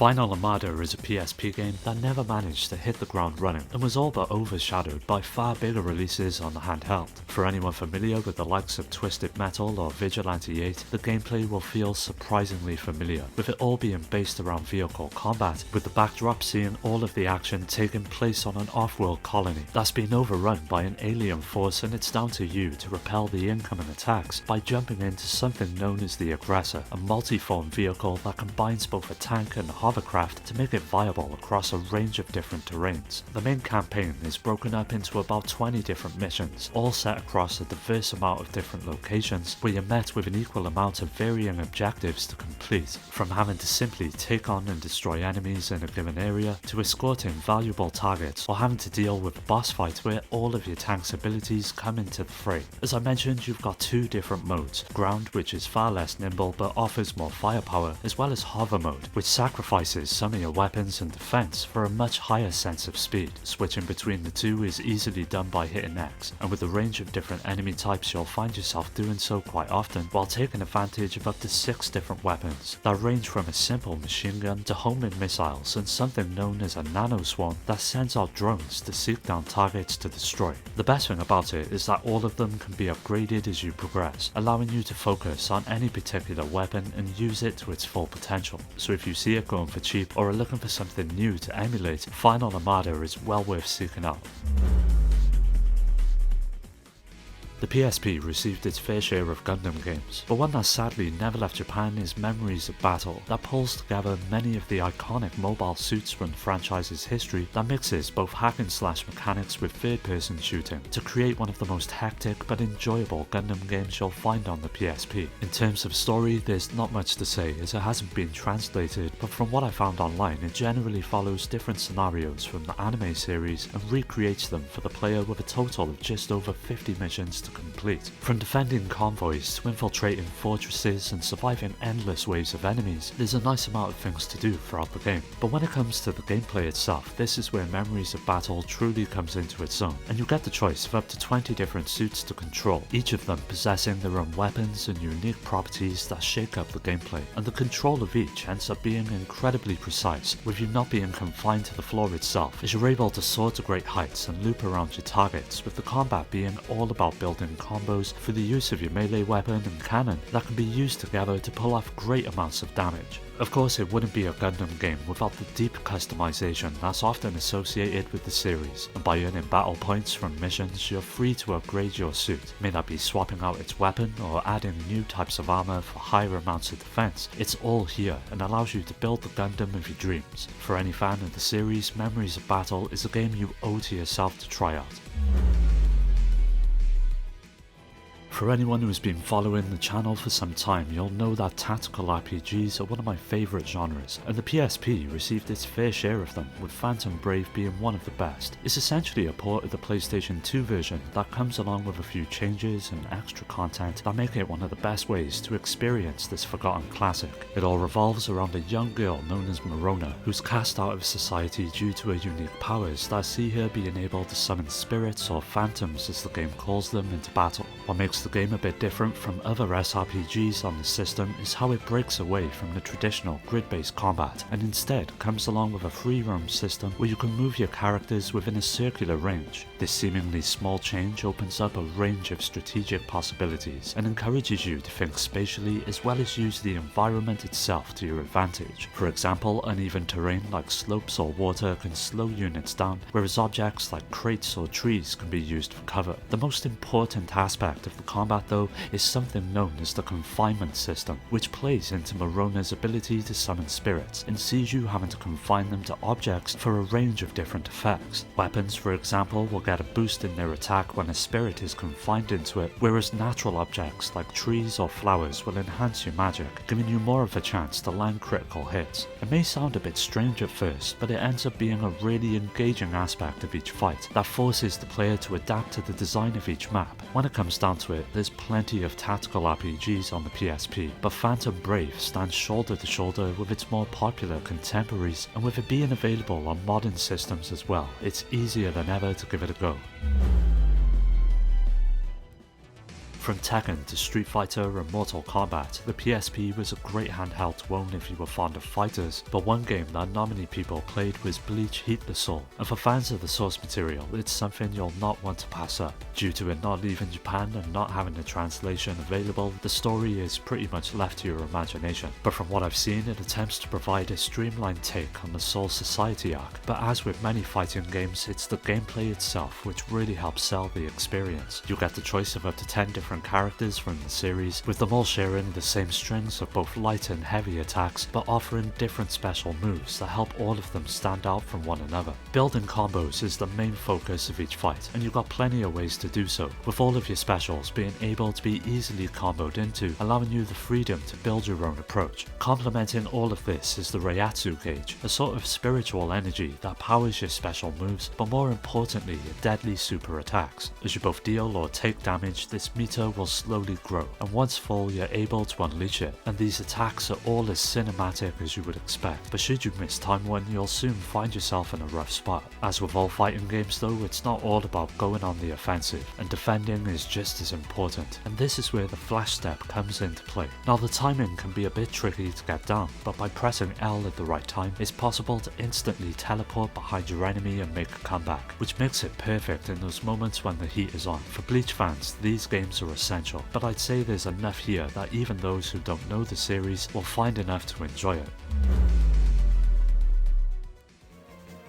Final Armada is a PSP game that never managed to hit the ground running and was all but overshadowed by far bigger releases on the handheld. For anyone familiar with the likes of Twisted Metal or Vigilante 8, the gameplay will feel surprisingly familiar, with it all being based around vehicle combat, with the backdrop seeing all of the action taking place on an off-world colony that's been overrun by an alien force, and it's down to you to repel the incoming attacks by jumping into something known as the Aggressor, a multi-form vehicle that combines both a tank and hovercraft to make it viable across a range of different terrains. The main campaign is broken up into about 20 different missions, all set across a diverse amount of different locations, where you're met with an equal amount of varying objectives to complete, from having to simply take on and destroy enemies in a given area, to escorting valuable targets, or having to deal with a boss fight where all of your tank's abilities come into the fray. As I mentioned, you've got two different modes: ground, which is far less nimble but offers more firepower, as well as hover mode, which sacrifices some of your weapons and defense for a much higher sense of speed. Switching between the two is easily done by hitting X, and with a range of different enemy types you'll find yourself doing so quite often, while taking advantage of up to 6 different weapons that range from a simple machine gun to homing missiles and something known as a nano swarm that sends out drones to seek down targets to destroy. The best thing about it is that all of them can be upgraded as you progress, allowing you to focus on any particular weapon and use it to its full potential. So if you see it going for cheap or are looking for something new to emulate, Final Armada is well worth seeking out. The PSP received its fair share of Gundam games, but one that sadly never left Japan is Memories of Battle, that pulls together many of the iconic mobile suits from the franchise's history, that mixes both hack and slash mechanics with third-person shooting to create one of the most hectic but enjoyable Gundam games you'll find on the PSP. In terms of story, there's not much to say as it hasn't been translated, but from what I found online, it generally follows different scenarios from the anime series and recreates them for the player, with a total of just over 50 missions to complete. From defending convoys to infiltrating fortresses and surviving endless waves of enemies, there's a nice amount of things to do throughout the game. But when it comes to the gameplay itself, this is where Memories of Battle truly comes into its own, and you get the choice of up to 20 different suits to control, each of them possessing their own weapons and unique properties that shake up the gameplay, and the control of each ends up being incredibly precise, with you not being confined to the floor itself, as you're able to soar to great heights and loop around your targets, with the combat being all about building combos for the use of your melee weapon and cannon that can be used together to pull off great amounts of damage. Of course, it wouldn't be a Gundam game without the deep customization that's often associated with the series, and by earning battle points from missions, you're free to upgrade your suit. May that be swapping out its weapon or adding new types of armor for higher amounts of defense, it's all here and allows you to build the Gundam of your dreams. For any fan of the series, Memories of Battle is a game you owe to yourself to try out. For anyone who has been following the channel for some time, you'll know that tactical RPGs are one of my favourite genres, and the PSP received its fair share of them, with Phantom Brave being one of the best. It's essentially a port of the PlayStation 2 version that comes along with a few changes and extra content that make it one of the best ways to experience this forgotten classic. It all revolves around a young girl known as Morona, who's cast out of society due to her unique powers that see her being able to summon spirits, or phantoms as the game calls them, into battle. What makes the game a bit different from other SRPGs on the system is how it breaks away from the traditional grid-based combat and instead comes along with a free roam system where you can move your characters within a circular range. This seemingly small change opens up a range of strategic possibilities and encourages you to think spatially as well as use the environment itself to your advantage. For example, uneven terrain like slopes or water can slow units down, whereas objects like crates or trees can be used for cover. The most important aspect of the combat though is something known as the confinement system, which plays into Morona's ability to summon spirits and sees you having to confine them to objects for a range of different effects. Weapons, for example, will get a boost in their attack when a spirit is confined into it, whereas natural objects like trees or flowers will enhance your magic, giving you more of a chance to land critical hits. It may sound a bit strange at first, but it ends up being a really engaging aspect of each fight that forces the player to adapt to the design of each map. When it comes down to it, there's plenty of tactical RPGs on the PSP, but Phantom Brave stands shoulder to shoulder with its more popular contemporaries, and with it being available on modern systems as well, it's easier than ever to give it a go. From Tekken to Street Fighter and Mortal Kombat, the PSP was a great handheld to own if you were fond of fighters, but one game that not many people played was Bleach Heat the Soul, and for fans of the source material, it's something you'll not want to pass up. Due to it not leaving Japan and not having a translation available, the story is pretty much left to your imagination, but from what I've seen, it attempts to provide a streamlined take on the Soul Society arc, but as with many fighting games, it's the gameplay itself which really helps sell the experience. You'll get the choice of up to 10 different characters from the series, with them all sharing the same strings of both light and heavy attacks, but offering different special moves that help all of them stand out from one another. Building combos is the main focus of each fight, and you've got plenty of ways to do so, with all of your specials being able to be easily comboed into, allowing you the freedom to build your own approach. Complementing all of this is the Reiatsu gauge, a sort of spiritual energy that powers your special moves, but more importantly your deadly super attacks. As you both deal or take damage, this meter will slowly grow, and once full you're able to unleash it, and these attacks are all as cinematic as you would expect, but should you miss time one, you'll soon find yourself in a rough spot. As with all fighting games though, it's not all about going on the offensive, and defending is just as important, and this is where the flash step comes into play. Now the timing can be a bit tricky to get down, but by pressing L at the right time, it's possible to instantly teleport behind your enemy and make a comeback, which makes it perfect in those moments when the heat is on. For Bleach fans, these games are essential, but I'd say there's enough here that even those who don't know the series will find enough to enjoy it.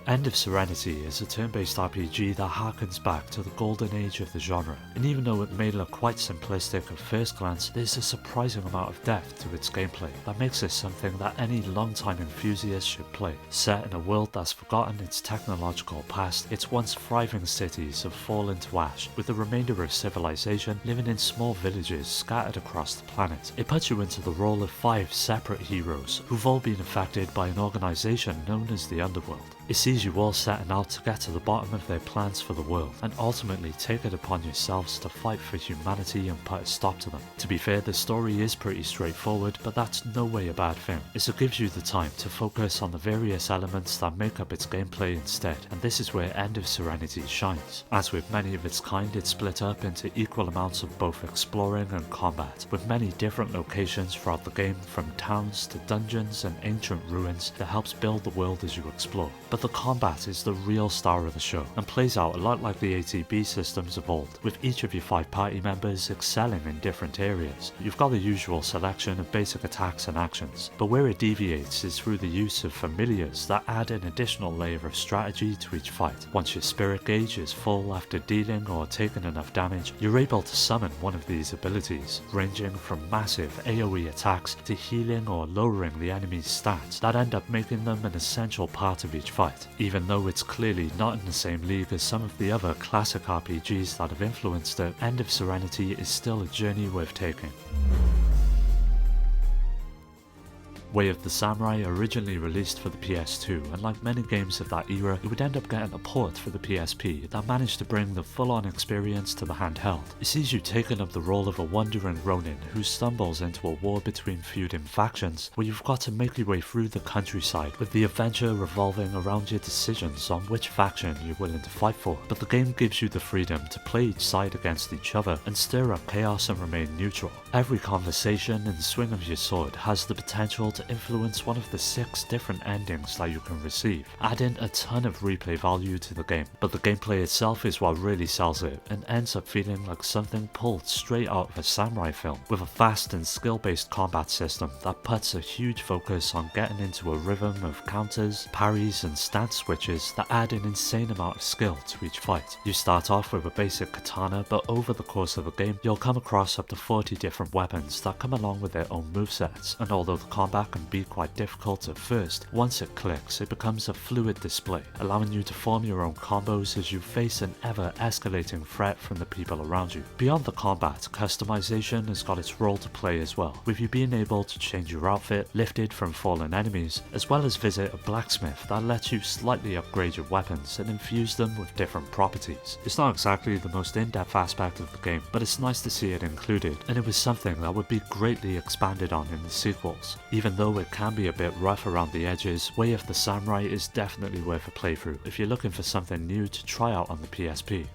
End of Serenity is a turn-based RPG that harkens back to the golden age of the genre, and even though it may look quite simplistic at first glance, there's a surprising amount of depth to its gameplay that makes this something that any long-time enthusiast should play. Set in a world that's forgotten its technological past, its once thriving cities have fallen to ash, with the remainder of civilization living in small villages scattered across the planet. It puts you into the role of 5 separate heroes, who've all been affected by an organization known as the Underworld. It sees you all setting out to get to the bottom of their plans for the world, and ultimately take it upon yourselves to fight for humanity and put a stop to them. To be fair, the story is pretty straightforward, but that's no way a bad thing, as it gives you the time to focus on the various elements that make up its gameplay instead, and this is where End of Serenity shines. As with many of its kind, it's split up into equal amounts of both exploring and combat, with many different locations throughout the game, from towns to dungeons and ancient ruins, that helps build the world as you explore. But the combat is the real star of the show, and plays out a lot like the ATB systems of old, with each of your 5 party members excelling in different areas. You've got the usual selection of basic attacks and actions, but where it deviates is through the use of familiars that add an additional layer of strategy to each fight. Once your spirit gauge is full after dealing or taking enough damage, you're able to summon one of these abilities, ranging from massive AoE attacks to healing or lowering the enemy's stats that end up making them an essential part of each fight. Even though it's clearly not in the same league as some of the other classic RPGs that have influenced it, End of Serenity is still a journey worth taking. Way of the Samurai originally released for the PS2, and like many games of that era, it would end up getting a port for the PSP that managed to bring the full-on experience to the handheld. It sees you taking up the role of a wandering ronin who stumbles into a war between feuding factions, where you've got to make your way through the countryside, with the adventure revolving around your decisions on which faction you're willing to fight for. But the game gives you the freedom to play each side against each other and stir up chaos and remain neutral. Every conversation and swing of your sword has the potential to influence one of the 6 different endings that you can receive, adding a ton of replay value to the game. But the gameplay itself is what really sells it, and ends up feeling like something pulled straight out of a samurai film, with a fast and skill-based combat system that puts a huge focus on getting into a rhythm of counters, parries and stance switches that add an insane amount of skill to each fight. You start off with a basic katana, but over the course of the game you'll come across up to 40 different weapons that come along with their own movesets, and although the combat can be quite difficult at first, once it clicks it becomes a fluid display, allowing you to form your own combos as you face an ever-escalating threat from the people around you. Beyond the combat, customization has got its role to play as well, with you being able to change your outfit lifted from fallen enemies, as well as visit a blacksmith that lets you slightly upgrade your weapons and infuse them with different properties. It's not exactly the most in-depth aspect of the game, but it's nice to see it included, and it was something that would be greatly expanded on in the sequels. Even though it can be a bit rough around the edges, Way of the Samurai is definitely worth a playthrough if you're looking for something new to try out on the PSP.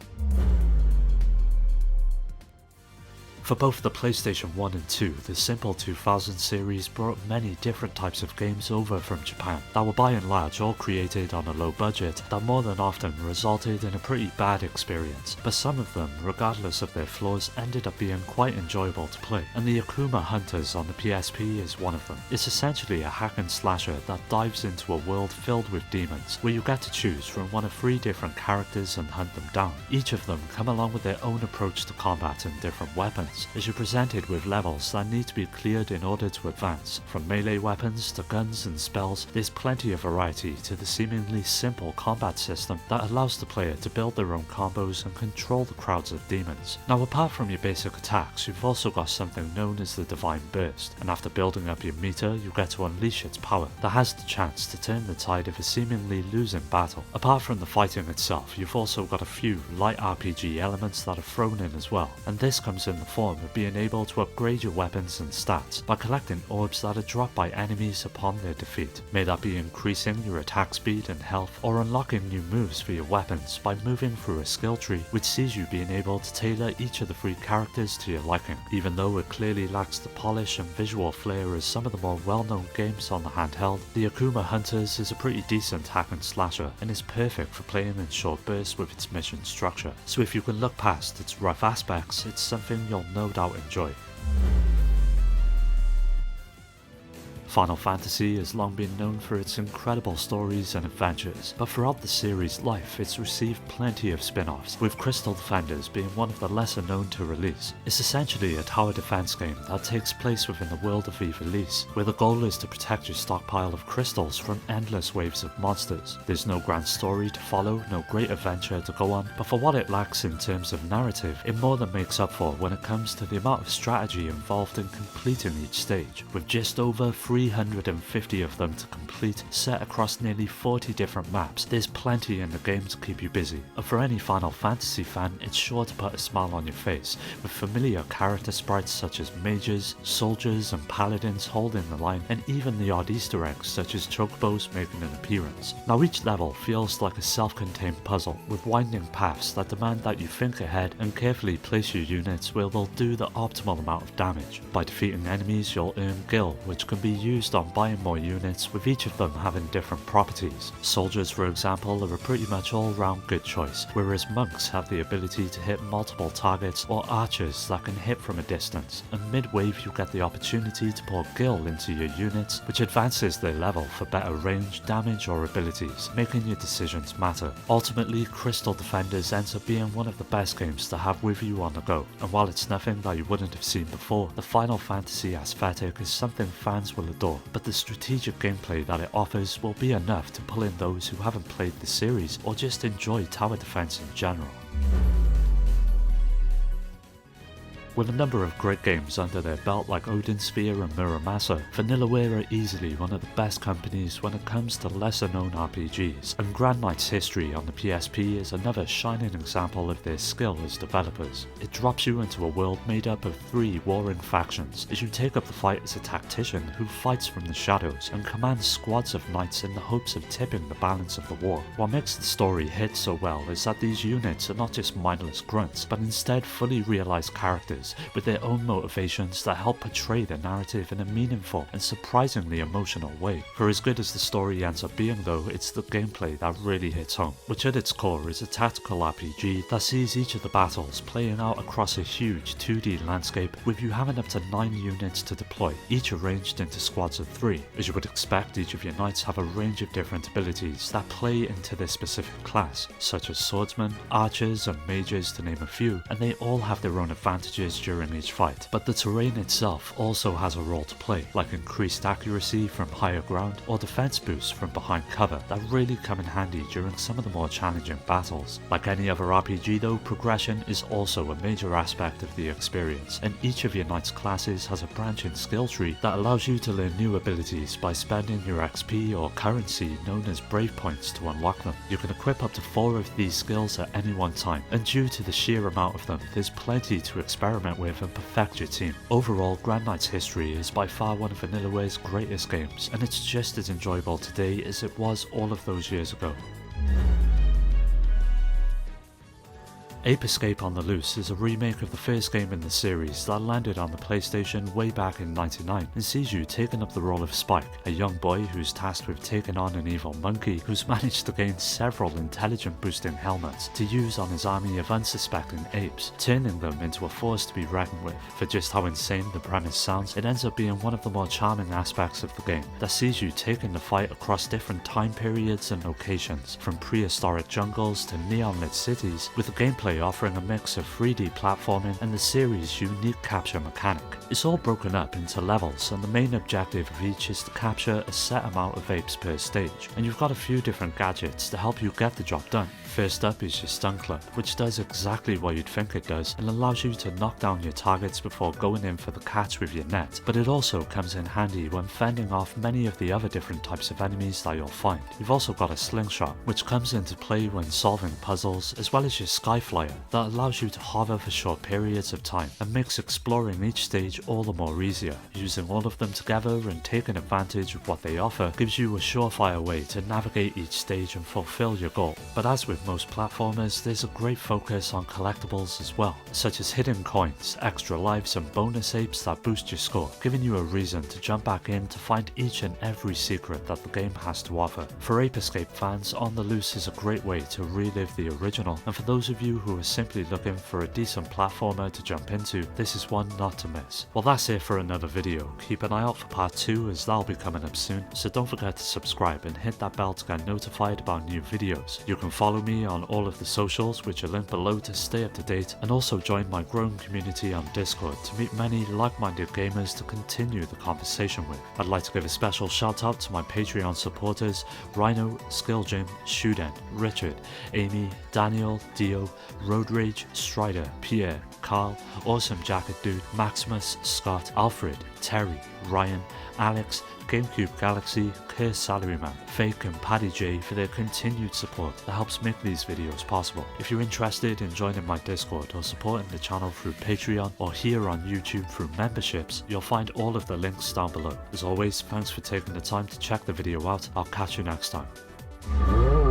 For both the PlayStation 1 and 2, the simple 2000 series brought many different types of games over from Japan that were by and large all created on a low budget that more than often resulted in a pretty bad experience, but some of them, regardless of their flaws, ended up being quite enjoyable to play, and the Akuma Hunters on the PSP is one of them. It's essentially a hack and slasher that dives into a world filled with demons, where you get to choose from one of 3 different characters and hunt them down. Each of them come along with their own approach to combat and different weapons, as you're presented with levels that need to be cleared in order to advance. From melee weapons to guns and spells, there's plenty of variety to the seemingly simple combat system that allows the player to build their own combos and control the crowds of demons. Now, apart from your basic attacks, you've also got something known as the Divine Burst, and after building up your meter, you get to unleash its power that has the chance to turn the tide of a seemingly losing battle. Apart from the fighting itself, you've also got a few light RPG elements that are thrown in as well, and this comes in the form of being able to upgrade your weapons and stats by collecting orbs that are dropped by enemies upon their defeat. May that be increasing your attack speed and health, or unlocking new moves for your weapons by moving through a skill tree which sees you being able to tailor each of the 3 characters to your liking. Even though it clearly lacks the polish and visual flair as some of the more well-known games on the handheld, the Akuma Hunters is a pretty decent hack and slasher and is perfect for playing in short bursts with its mission structure, so if you can look past its rough aspects, it's something you'll no doubt enjoy. Final Fantasy has long been known for its incredible stories and adventures, but throughout the series' life it's received plenty of spin-offs, with Crystal Defenders being one of the lesser known to release. It's essentially a tower defense game that takes place within the world of Ivalice, where the goal is to protect your stockpile of crystals from endless waves of monsters. There's no grand story to follow, no great adventure to go on, but for what it lacks in terms of narrative, it more than makes up for when it comes to the amount of strategy involved in completing each stage, with just over 350 of them to complete, set across nearly 40 different maps. There's plenty in the game to keep you busy, and for any Final Fantasy fan, it's sure to put a smile on your face, with familiar character sprites such as mages, soldiers and paladins holding the line, and even the odd Easter eggs such as chocobos making an appearance. Now, each level feels like a self-contained puzzle, with winding paths that demand that you think ahead and carefully place your units where they'll do the optimal amount of damage. By defeating enemies, you'll earn gil, which can be used on buying more units, with each of them having different properties. Soldiers, for example, are a pretty much all-round good choice, whereas monks have the ability to hit multiple targets, or archers that can hit from a distance. And mid-wave you get the opportunity to pour gil into your units, which advances their level for better range, damage or abilities, making your decisions matter. Ultimately, Crystal Defenders ends up being one of the best games to have with you on the go, and while it's nothing that you wouldn't have seen before, the Final Fantasy aesthetic is something fans will adore, but the strategic gameplay that it offers will be enough to pull in those who haven't played the series or just enjoy tower defense in general. With a number of great games under their belt like Odin Sphere and Muramasa, Vanillaware are easily one of the best companies when it comes to lesser known RPGs, and Grand Knight's history on the PSP is another shining example of their skill as developers. It drops you into a world made up of 3 warring factions as you take up the fight as a tactician who fights from the shadows and commands squads of knights in the hopes of tipping the balance of the war. What makes the story hit so well is that these units are not just mindless grunts, but instead fully realized characters with their own motivations that help portray the narrative in a meaningful and surprisingly emotional way. For as good as the story ends up being though, it's the gameplay that really hits home, which at its core is a tactical RPG that sees each of the battles playing out across a huge 2D landscape, with you having up to 9 units to deploy, each arranged into squads of 3. As you would expect, each of your knights have a range of different abilities that play into their specific class, such as swordsmen, archers and mages to name a few, and they all have their own advantages during each fight. But the terrain itself also has a role to play, like increased accuracy from higher ground or defense boosts from behind cover that really come in handy during some of the more challenging battles. Like any other RPG though, progression is also a major aspect of the experience, and each of your knight's classes has a branching skill tree that allows you to learn new abilities by spending your XP or currency known as brave points to unlock them. You can equip up to 4 of these skills at any one time, and due to the sheer amount of them, there's plenty to experiment with and perfect your team. Overall, Grand Knight's history is by far one of Vanillaware's greatest games, and it's just as enjoyable today as it was all of those years ago. Ape Escape on the Loose is a remake of the first game in the series that landed on the PlayStation way back in '99 and sees you taking up the role of Spike, a young boy who's tasked with taking on an evil monkey who's managed to gain several intelligence boosting helmets to use on his army of unsuspecting apes, turning them into a force to be reckoned with. For just how insane the premise sounds, it ends up being one of the more charming aspects of the game that sees you taking the fight across different time periods and locations, from prehistoric jungles to neon-lit cities, with the gameplay offering a mix of 3D platforming and the series' unique capture mechanic. It's all broken up into levels, and the main objective of each is to capture a set amount of apes per stage, and you've got a few different gadgets to help you get the job done. First up is your stun club, which does exactly what you'd think it does and allows you to knock down your targets before going in for the catch with your net, but it also comes in handy when fending off many of the other different types of enemies that you'll find. You've also got a slingshot, which comes into play when solving puzzles, as well as your skyflyer that allows you to hover for short periods of time and makes exploring each stage all the more easier. Using all of them together and taking advantage of what they offer gives you a surefire way to navigate each stage and fulfill your goal. But as with most platformers, there's a great focus on collectibles as well, such as hidden coins, extra lives and bonus apes that boost your score, giving you a reason to jump back in to find each and every secret that the game has to offer. For Ape Escape fans, On the Loose is a great way to relive the original, and for those of you who are simply looking for a decent platformer to jump into, this is one not to miss. Well, that's it for another video. Keep an eye out for part 2 as that'll be coming up soon, so don't forget to subscribe and hit that bell to get notified about new videos. You can follow me on all of the socials, which are linked below to stay up to date, and also join my growing community on Discord to meet many like-minded gamers to continue the conversation with. I'd like to give a special shout out to my Patreon supporters: Rhino, Skill Jim, Shuden, Richard, Amy, Daniel, Dio, Road Rage, Strider, Pierre, Carl, Awesome Jacket Dude, Maximus, Scott, Alfred, Terry, Ryan, Alex, GameCube Galaxy, Curse Salaryman, Fake and Paddy J for their continued support that helps make these videos possible. If you're interested in joining my Discord or supporting the channel through Patreon or here on YouTube through memberships, you'll find all of the links down below. As always, thanks for taking the time to check the video out. I'll catch you next time.